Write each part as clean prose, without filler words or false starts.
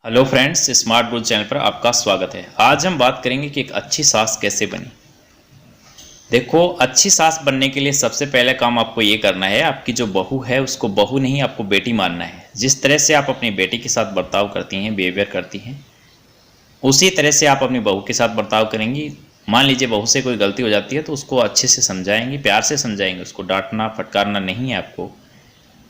Hello friends, smart growth channel पर आपका स्वागत है। आज हम बात करेंगे कि एक अच्छी सास कैसे बनी। देखो, अच्छी सास बनने के लिए सबसे पहले काम आपको ये करना है, आपकी जो बहू है उसको बहू नहीं, आपको बेटी मानना है। जिस तरह से आप अपनी बेटी के साथ बर्ताव करती हैं, बिहेवियर करती हैं, उसी तरह से आप अपनी बहू के साथ बर्ताव करेंगी। मान लीजिए बहू से कोई गलती हो जाती है तो उसको अच्छे से समझाएंगी, प्यार से समझाएंगे, उसको डांटना फटकारना नहीं है आपको।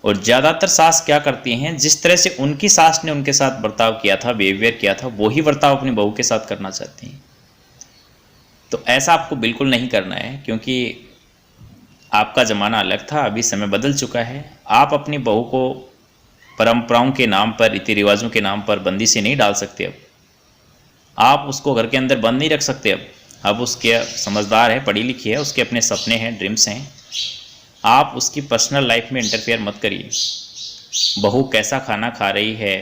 और ज़्यादातर सास क्या करती हैं, जिस तरह से उनकी सास ने उनके साथ बर्ताव किया था, बिहेवियर किया था, वही बर्ताव अपनी बहू के साथ करना चाहती हैं। तो ऐसा आपको बिल्कुल नहीं करना है, क्योंकि आपका ज़माना अलग था, अभी समय बदल चुका है। आप अपनी बहू को परंपराओं के नाम पर, रीति रिवाजों के नाम पर बंदी से नहीं डाल सकते। अब आप उसको घर के अंदर बंद नहीं रख सकते। अब उसके समझदार है, पढ़ी लिखी है, उसके अपने सपने हैं, ड्रीम्स हैं। आप उसकी पर्सनल लाइफ में इंटरफेयर मत करिए। बहू कैसा खाना खा रही है,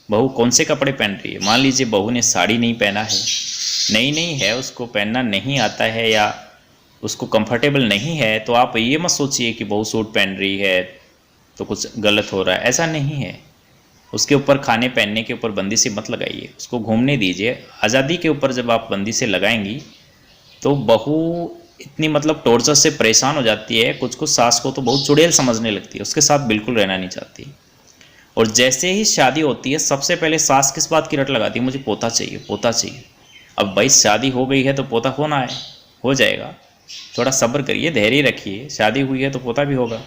बहू कौन से कपड़े पहन रही है, मान लीजिए बहू ने साड़ी नहीं पहना है, नई नई है, उसको पहनना नहीं आता है या उसको कंफर्टेबल नहीं है, तो आप ये मत सोचिए कि बहू सूट पहन रही है तो कुछ गलत हो रहा है। ऐसा नहीं है। उसके ऊपर खाने पहनने के ऊपर बंदी से मत लगाइए, उसको घूमने दीजिए। आज़ादी के ऊपर जब आप बंदी से लगाएंगी तो बहू इतनी टॉर्चर से परेशान हो जाती है, कुछ कुछ सास को तो बहुत चुड़ैल समझने लगती है, उसके साथ बिल्कुल रहना नहीं चाहती। और जैसे ही शादी होती है, सबसे पहले सास किस बात की रट लगाती है, मुझे पोता चाहिए, पोता चाहिए। अब भाई शादी हो गई है तो पोता होना है, हो जाएगा। थोड़ा सब्र करिए, धैर्य रखिए, शादी हुई है तो पोता भी होगा।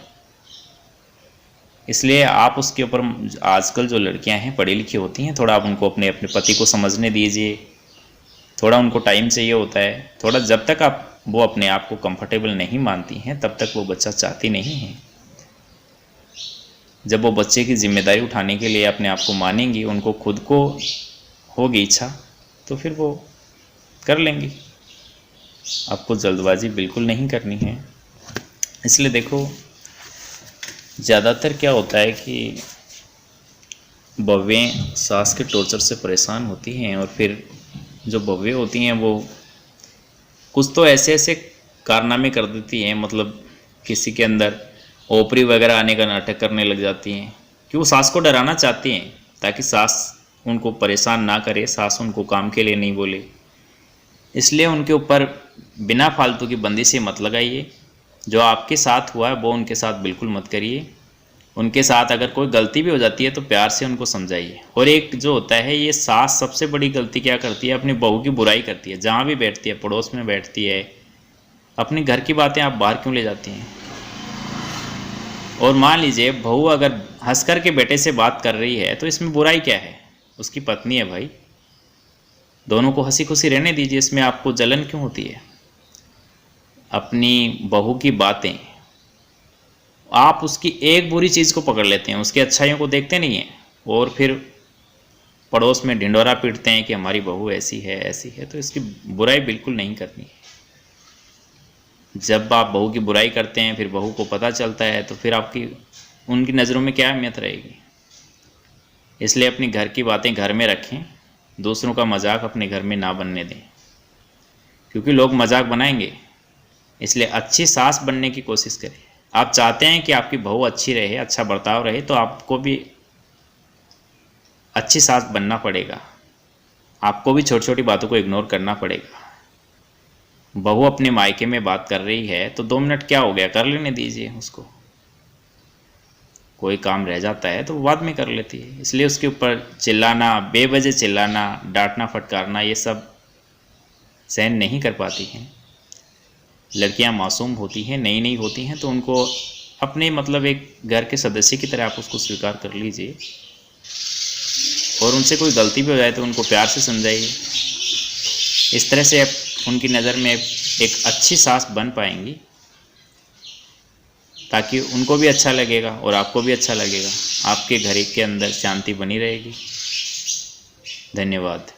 इसलिए आप उसके ऊपर, आजकल जो लड़कियां हैं पढ़ी लिखी होती हैं, थोड़ा आप उनको अपने अपने पति को समझने दीजिए। थोड़ा उनको टाइम चाहिए होता है, थोड़ा। जब तक आप वो अपने आप को कंफर्टेबल नहीं मानती हैं तब तक वो बच्चा चाहती नहीं है। जब वो बच्चे की जिम्मेदारी उठाने के लिए अपने आप को मानेंगी, उनको खुद को होगी इच्छा, तो फिर वो कर लेंगी। आपको जल्दबाजी बिल्कुल नहीं करनी है। इसलिए देखो, ज़्यादातर क्या होता है कि बहुएं सास के टॉर्चर से परेशान होती हैं, और फिर जो बहुएं होती हैं वो कुछ तो ऐसे ऐसे कारनामे कर देती हैं, किसी के अंदर ओपरी वगैरह आने का नाटक करने लग जाती हैं कि वो सास को डराना चाहती हैं, ताकि सास उनको परेशान ना करे, सास उनको काम के लिए नहीं बोले। इसलिए उनके ऊपर बिना फालतू की बंदी से मत लगाइए। जो आपके साथ हुआ है वो उनके साथ बिल्कुल मत करिए। उनके साथ अगर कोई गलती भी हो जाती है तो प्यार से उनको समझाइए। और एक जो होता है, ये सास सबसे बड़ी गलती क्या करती है, अपनी बहू की बुराई करती है। जहाँ भी बैठती है, पड़ोस में बैठती है, अपनी घर की बातें आप बाहर क्यों ले जाती हैं। और मान लीजिए बहू अगर हंस कर के बेटे से बात कर रही है तो इसमें बुराई क्या है, उसकी पत्नी है भाई, दोनों को हंसी खुशी रहने दीजिए। इसमें आपको जलन क्यों होती है। अपनी बहू की बातें, आप उसकी एक बुरी चीज़ को पकड़ लेते हैं, उसकी अच्छाइयों को देखते नहीं हैं, और फिर पड़ोस में ढिंडोरा पीटते हैं कि हमारी बहू ऐसी है ऐसी है। तो इसकी बुराई बिल्कुल नहीं करनी है। जब आप बहू की बुराई करते हैं, फिर बहू को पता चलता है, तो फिर आपकी उनकी नज़रों में क्या अहमियत रहेगी। इसलिए अपनी घर की बातें घर में रखें, दूसरों का मजाक अपने घर में ना बनने दें, क्योंकि लोग मजाक बनाएंगे। इसलिए अच्छी सास बनने की कोशिश करें। आप चाहते हैं कि आपकी बहू अच्छी रहे, अच्छा बर्ताव रहे, तो आपको भी अच्छी सास बनना पड़ेगा। आपको भी छोटी छोटी बातों को इग्नोर करना पड़ेगा। बहू अपने मायके में बात कर रही है तो 2 मिनट क्या हो गया, कर लेने दीजिए उसको। कोई काम रह जाता है तो बाद में कर लेती है। इसलिए उसके ऊपर चिल्लाना, बेवजह चिल्लाना, डांटना फटकारना, ये सब सहन नहीं कर पाती हैं। लड़कियां मासूम होती हैं, नई नई होती हैं, तो उनको अपने एक घर के सदस्य की तरह आप उसको स्वीकार कर लीजिए। और उनसे कोई गलती भी हो जाए तो उनको प्यार से समझाइए। इस तरह से आप उनकी नज़र में एक अच्छी सास बन पाएंगी, ताकि उनको भी अच्छा लगेगा और आपको भी अच्छा लगेगा। आपके घर के अंदर शांति बनी रहेगी। धन्यवाद।